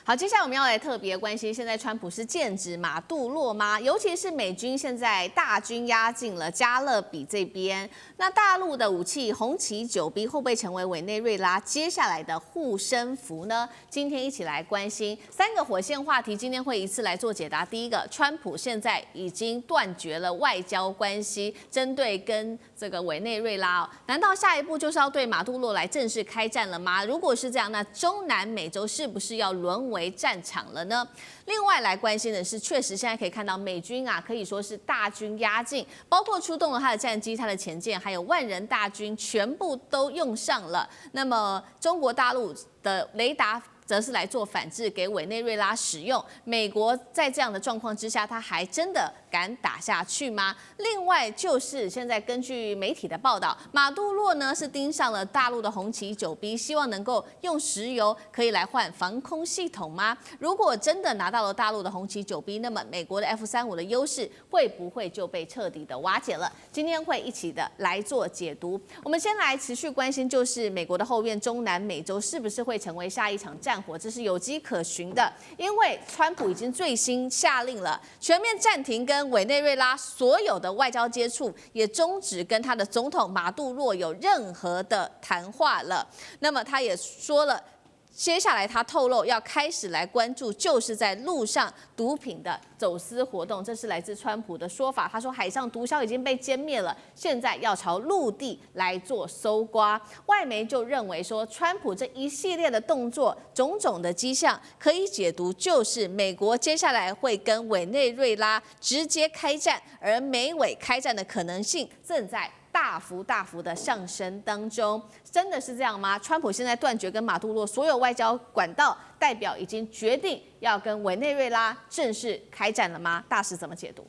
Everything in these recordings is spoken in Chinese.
好，接下来我们要来特别关心，现在川普是剑指马杜洛吗？尤其是美军现在大军压进了加勒比这边，那大陆的武器红旗9B会不会成为委内瑞拉接下来的护身符呢？今天一起来关心3个火线话题，今天会一次来做解答。第一个，川普现在已经断绝了外交关系，针对跟这个委内瑞拉难道下一步就是要对马杜洛来正式开战了吗？如果是这样，那中南美洲是不是要沦为战场了呢？另外来关心的是，确实现在可以看到美军可以说是大军压境，包括出动了他的战机、他的潜舰，还有万人大军，全部都用上了。那么中国大陆的雷达则是来做反制给委内瑞拉使用。美国在这样的状况之下，他还真的敢打下去吗？另外就是现在根据媒体的报道，马杜洛呢是盯上了大陆的红旗9B，希望能够用石油可以来换防空系统吗？如果真的拿到了大陆的红旗9B，那么美国的 F-35的优势会不会就被彻底的瓦解了？今天会一起的来做解读。我们先来持续关心，就是美国的后院中南美洲是不是会成为下一场战火？这是有迹可循的，因为川普已经最新下令了，全面暂停跟委内瑞拉所有的外交接触，也终止跟他的总统马杜洛有任何的谈话了。那么他也说了，接下来他透露要开始来关注，就是在路上毒品的走私活动，这是来自川普的说法。他说海上毒枭已经被歼灭了，现在要朝陆地来做搜刮。外媒就认为说，川普这一系列的动作，种种的迹象可以解读，就是美国接下来会跟委内瑞拉直接开战，而美委开战的可能性正在大幅的上升当中。真的是这样吗？川普现在断绝跟马杜洛所有外交管道，代表已经决定要跟委内瑞拉正式开战了吗？大使怎么解读？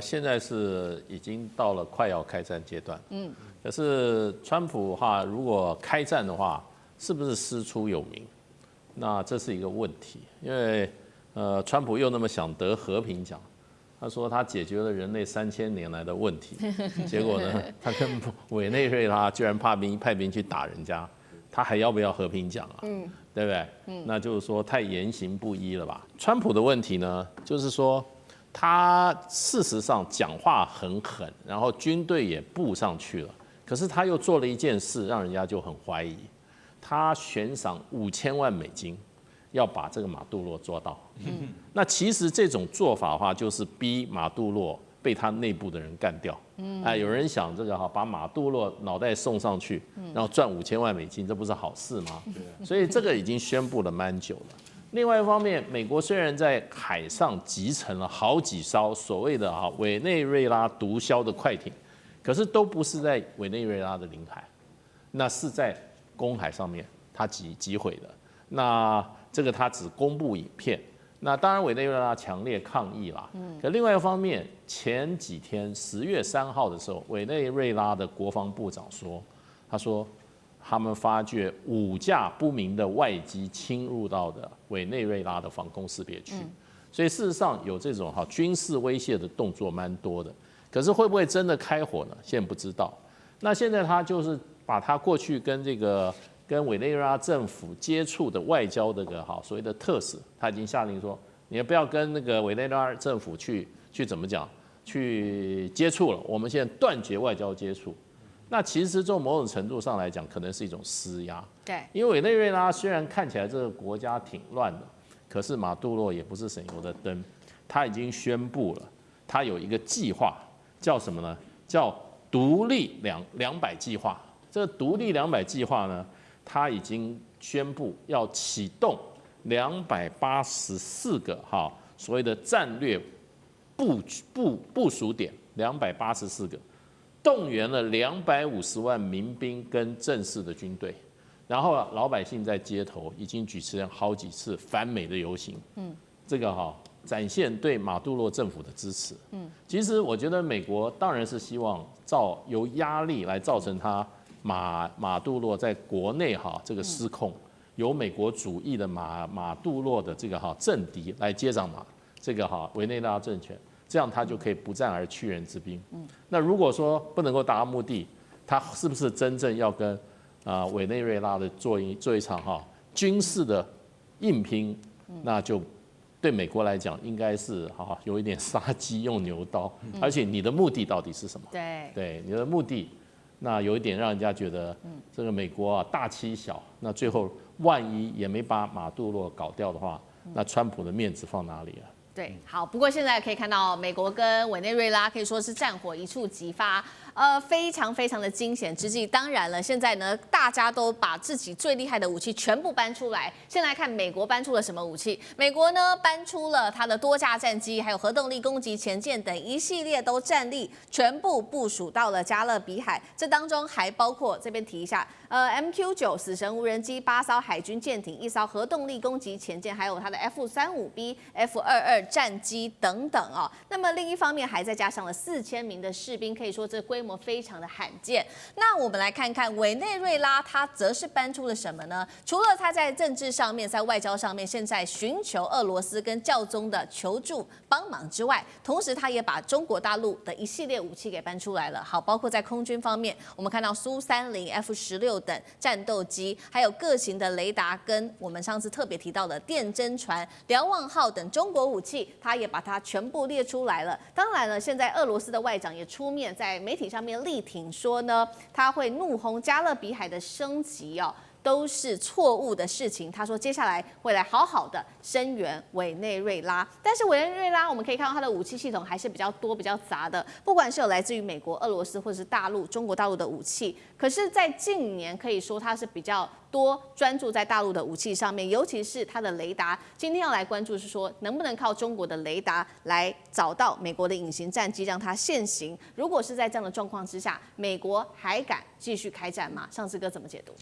现在是已经到了快要开战阶段。可是川普如果开战的话，是不是师出有名？那这是一个问题，因为川普又那么想得和平奖。他说他解决了人类3000年来的问题，结果呢，他跟委内瑞拉居然派兵去打人家，他还要不要和平奖啊？对不对？那就是说太言行不一了吧？川普的问题呢，就是说他事实上讲话很狠，然后军队也布上去了，可是他又做了一件事，让人家就很怀疑，他悬赏5000万美金。要把这个马杜洛抓到，那其实这种做法的话，就是逼马杜洛被他内部的人干掉。有人想这个把马杜洛脑袋送上去，然后赚5000万美金，这不是好事吗？所以这个已经宣布了蛮久了。另外一方面，美国虽然在海上集成了好几艘所谓的委内瑞拉毒枭的快艇，可是都不是在委内瑞拉的领海，那是在公海上面，他击毁的。那这个他只公布影片，那当然委内瑞拉强烈抗议啦。可另外一方面，前几天10月3号的时候，委内瑞拉的国防部长说，他说他们发觉5架不明的外机侵入到的委内瑞拉的防空识别区，所以事实上有这种军事威胁的动作蛮多的。可是会不会真的开火呢？现在不知道。那现在他就是把他过去跟委内瑞拉政府接触的外交所谓的特使，他已经下令说，你也不要跟那个委内瑞拉政府去怎么讲去接触了，我们现在断绝外交接触。那其实从某种程度上来讲，可能是一种施压。对，因为委内瑞拉虽然看起来这个国家挺乱的，可是马杜洛也不是省油的灯，他已经宣布了，他有一个计划，叫什么呢？叫独立200计划。这个独立200计划呢，他已经宣布要启动284个所谓的战略部署点，284个，动员了250万民兵跟正式的军队，然后老百姓在街头已经举行了好几次反美的游行。这个展现对马杜罗政府的支持。其实我觉得美国当然是希望由压力来造成他马杜洛在国内这个失控，由美国主义的马杜洛的这个政敌来接掌这个委内瑞拉政权，这样他就可以不战而屈人之兵。那如果说不能够达到目的，他是不是真正要跟委内瑞拉的做一场军事的硬拼，那就对美国来讲应该是有一点杀鸡用牛刀，而且你的目的到底是什么？对，你的目的，那有一点让人家觉得，这个美国大欺小，那最后万一也没把马杜罗搞掉的话，那川普的面子放哪里啊？对，好，不过现在可以看到，美国跟委内瑞拉可以说是战火一触即发，非常非常的惊险之际。当然了，现在呢，大家都把自己最厉害的武器全部搬出来。先来看美国搬出了什么武器？美国呢搬出了它的多架战机，还有核动力攻击潜舰等一系列都战力全部部署到了加勒比海。这当中还包括这边提一下，MQ9死神无人机、8艘海军舰艇、1艘核动力攻击潜舰，还有它的 F-35B、F-22战机等等哦。那么另一方面还再加上了4000名的士兵，可以说这规模非常的罕见。那我们来看看委内瑞拉，它则是搬出了什么呢？除了它在政治上面、在外交上面，现在寻求俄罗斯跟教宗的求助帮忙之外，同时它也把中国大陆的一系列武器给搬出来了。好，包括在空军方面，我们看到苏30、F-16等战斗机，还有各型的雷达，跟我们上次特别提到的电侦船、瞭望号等中国武器，它也把它全部列出来了。当然了，现在俄罗斯的外长也出面在媒体上面力挺说呢，他会怒轰加勒比海的升级哦，都是错误的事情。他说接下来会来好好的声援委内瑞拉，但是委内瑞拉我们可以看到它的武器系统还是比较多、比较杂的，不管是有来自于美国、俄罗斯或者是大陆、中国大陆的武器，可是，在近年可以说它是比较多专注在大陆的武器上面，尤其是它的雷达。今天要来关注是说，能不能靠中国的雷达来找到美国的隐形战机，让它现形？如果是在这样的状况之下，美国还敢继续开战吗？上次哥怎么解读？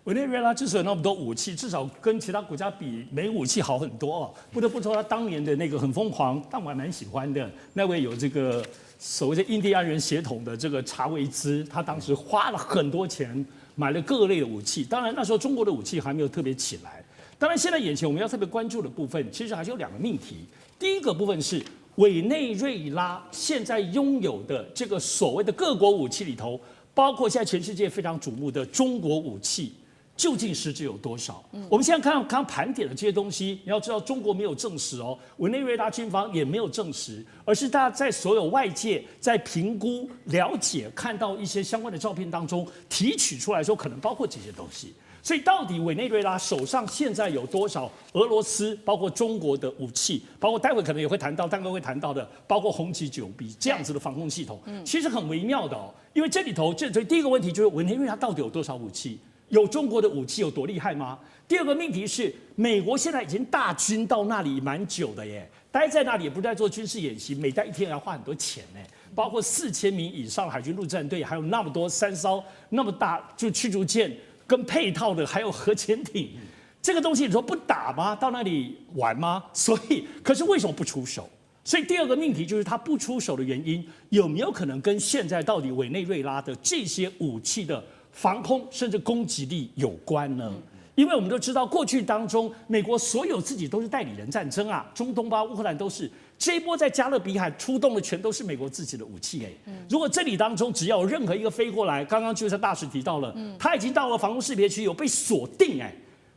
委内瑞拉之所以有那么多武器，至少跟其他国家比，没武器好很多哦。不得不说，他当年的那个很疯狂，但我还蛮喜欢的那位有这个所谓的印第安人血统的这个查韦兹，他当时花了很多钱买了各类的武器。当然那时候中国的武器还没有特别起来。当然现在眼前我们要特别关注的部分，其实还是有2个命题。第一个部分是委内瑞拉现在拥有的这个所谓的各国武器里头，包括现在全世界非常瞩目的中国武器。究竟实质有多少？我们现在刚盘点的这些东西，你要知道，中国没有证实哦，委内瑞拉军方也没有证实，而是大家在所有外界在评估、了解、看到一些相关的照片当中提取出来说，可能包括这些东西。所以，到底委内瑞拉手上现在有多少俄罗斯，包括中国的武器，包括待会可能也会谈到，大概会谈到的，包括红旗9B这样子的防空系统，其实很微妙的哦。因为这里头，所以第一个问题就是委内瑞拉到底有多少武器？有中国的武器有多厉害吗？第2个命题是，美国现在已经大军到那里蛮久的耶，待在那里也不是在做军事演习，每待1天要花很多钱呢，包括4000名以上海军陆战队，还有那么多3艘那么大就驱逐舰跟配套的，还有核潜艇，这个东西你说不打吗？到那里玩吗？所以，可是为什么不出手？所以第2个命题就是他不出手的原因，有没有可能跟现在到底委内瑞拉的这些武器的防空甚至攻击力有关呢？因为我们都知道，过去当中，美国所有自己都是代理人战争啊，中东吧、乌克兰都是。这一波在加勒比海出动的全都是美国自己的武器如果这里当中只要有任何一个飞过来，刚刚就是大使提到了，他已经到了防空识别区，有被锁定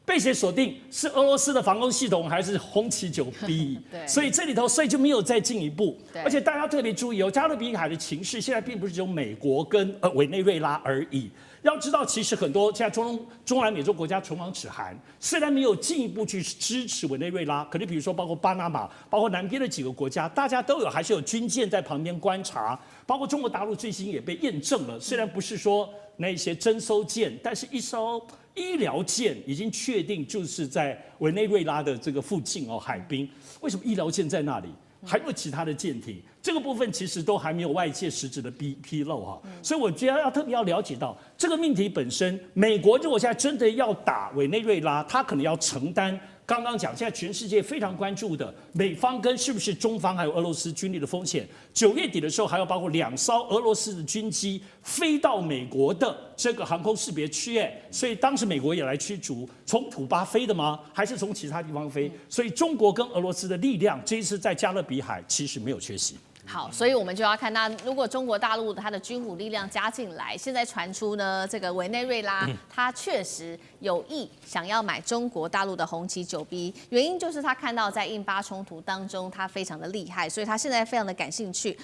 被谁锁定？是俄罗斯的防空系统还是红旗9B？ 所以这里头，所以就没有再进一步。而且大家特别注意加勒比海的情势现在并不是只有美国跟委内瑞拉而已。要知道，其实很多现在中南美洲国家唇亡齿寒，虽然没有进一步去支持委内瑞拉，可是比如说包括巴拿马，包括南边的几个国家，大家都有还是有军舰在旁边观察。包括中国大陆最新也被验证了，虽然不是说那些侦搜舰，但是一艘医疗舰已经确定就是在委内瑞拉的这个附近海滨。为什么医疗舰在那里？还有其他的舰艇，这个部分其实都还没有外界实质的披露所以我觉得要特别要了解到这个命题本身，美国如果现在真的要打委内瑞拉，他可能要承担刚刚讲现在全世界非常关注的美方跟是不是中方还有俄罗斯军力的风险。9月底的时候，还要包括2艘俄罗斯的军机飞到美国的这个航空识别区所以当时美国也来驱逐，从土巴飞的吗？还是从其他地方飞？所以中国跟俄罗斯的力量这一次在加勒比海其实没有缺席。好，所以我们就要看那如果中国大陆它的军武力量加进来，现在传出呢，这个委内瑞拉他确实有意想要买中国大陆的红旗9B，原因就是他看到在印巴冲突当中他非常的厉害，所以他现在非常的感兴趣。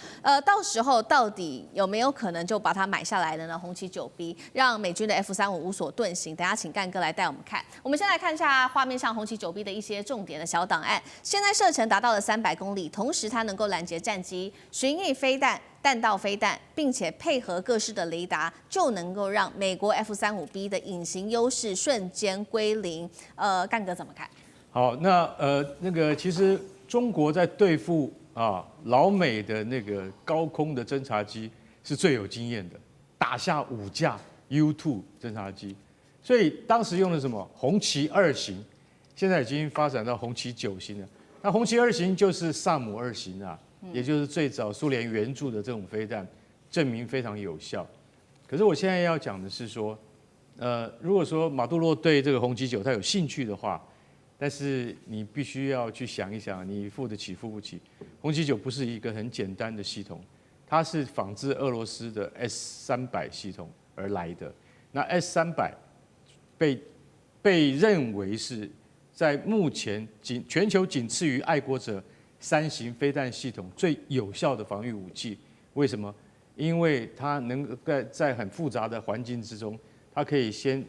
到时候到底有没有可能就把它买下来了呢？红旗9B让美军的 F-35无所遁形。等一下请干哥来带我们看。我们先来看一下画面上红旗9B的一些重点的小档案。现在射程达到了300公里，同时它能够拦截战机、巡弋飞弹、弹道飞弹，并且配合各式的雷达，就能够让美国 F-35B 的隐形优势瞬间归零。干哥怎么看？好，那个其实中国在对付老美的那个高空的侦察机是最有经验的，打下5架 U2 侦察机，所以当时用的什么红旗2型，现在已经发展到红旗9型了。那红旗2型就是萨姆2型啊。也就是最早苏联援助的这种飞弹，证明非常有效。可是我现在要讲的是说，如果说马杜罗对这个红旗9他有兴趣的话，但是你必须要去想一想，你付得起付不起。红旗9不是一个很简单的系统，它是仿制俄罗斯的 S-300系统而来的。那 S-300被认为是在目前全球仅次于爱国者3型飞弹系统最有效的防御武器。为什么？因为它能在很复杂的环境之中，它可以先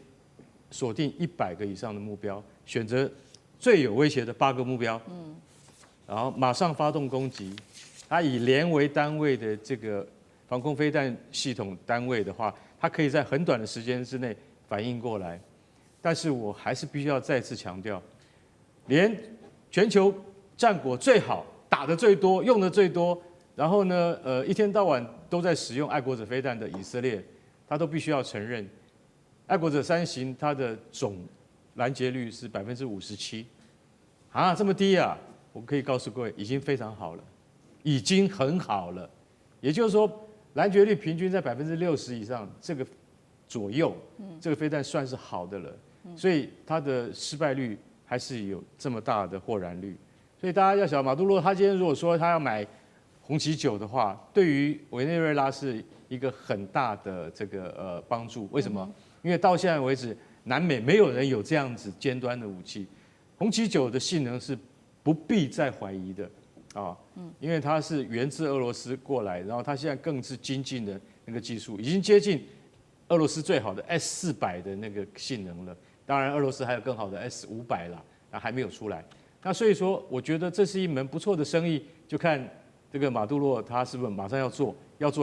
锁定100个以上的目标，选择最有威胁的8个目标，然后马上发动攻击。它以连为单位的这个防空飞弹系统单位的话，它可以在很短的时间之内反应过来。但是我还是必须要再次强调，连全球战果最好、打得最多、用的最多，然后呢，一天到晚都在使用爱国者飞弹的以色列，他都必须要承认，爱国者3型它的总拦截率是57%，这么低啊！我可以告诉各位，已经非常好了，已经很好了。也就是说，拦截率平均在60%以上，这个左右，这个飞弹算是好的了。所以它的失败率还是有这么大的获燃率。所以大家要晓得，马杜罗他今天如果说他要买红旗9的话，对于委内瑞拉是一个很大的这个帮助。为什么？因为到现在为止，南美没有人有这样子尖端的武器。红旗9的性能是不必再怀疑的因为它是源自俄罗斯过来，然后它现在更是精进的那个技术，已经接近俄罗斯最好的 S-400的那个性能了。当然，俄罗斯还有更好的 S-500啦，还没有出来。那所以说，我觉得这是一门不错的生意，就看这个马杜罗他是不是马上要做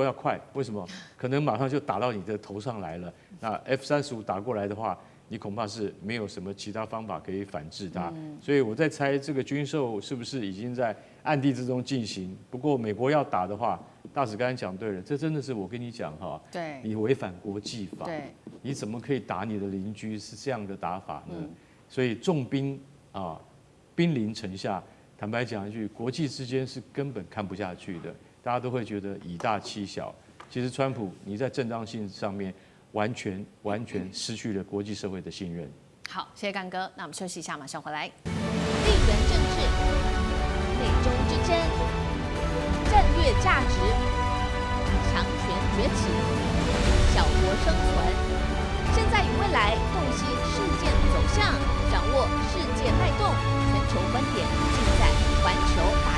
要快。为什么？可能马上就打到你的头上来了。那 F-35打过来的话，你恐怕是没有什么其他方法可以反制它。所以我在猜这个军售是不是已经在暗地之中进行。不过美国要打的话，大使刚才讲对了，这真的是我跟你讲对，你违反国际法，对，你怎么可以打你的邻居是这样的打法呢？所以重兵兵临城下，坦白讲一句，国际之间是根本看不下去的，大家都会觉得以大欺小。其实川普你在正当性上面完全失去了国际社会的信任。好，谢谢干哥。那我们休息一下，马上回来。地缘政治、美中之争、战略价值、强权崛起、小国生存，现在与未来洞悉事件走向，掌握世界脉动，全球观点尽在环球大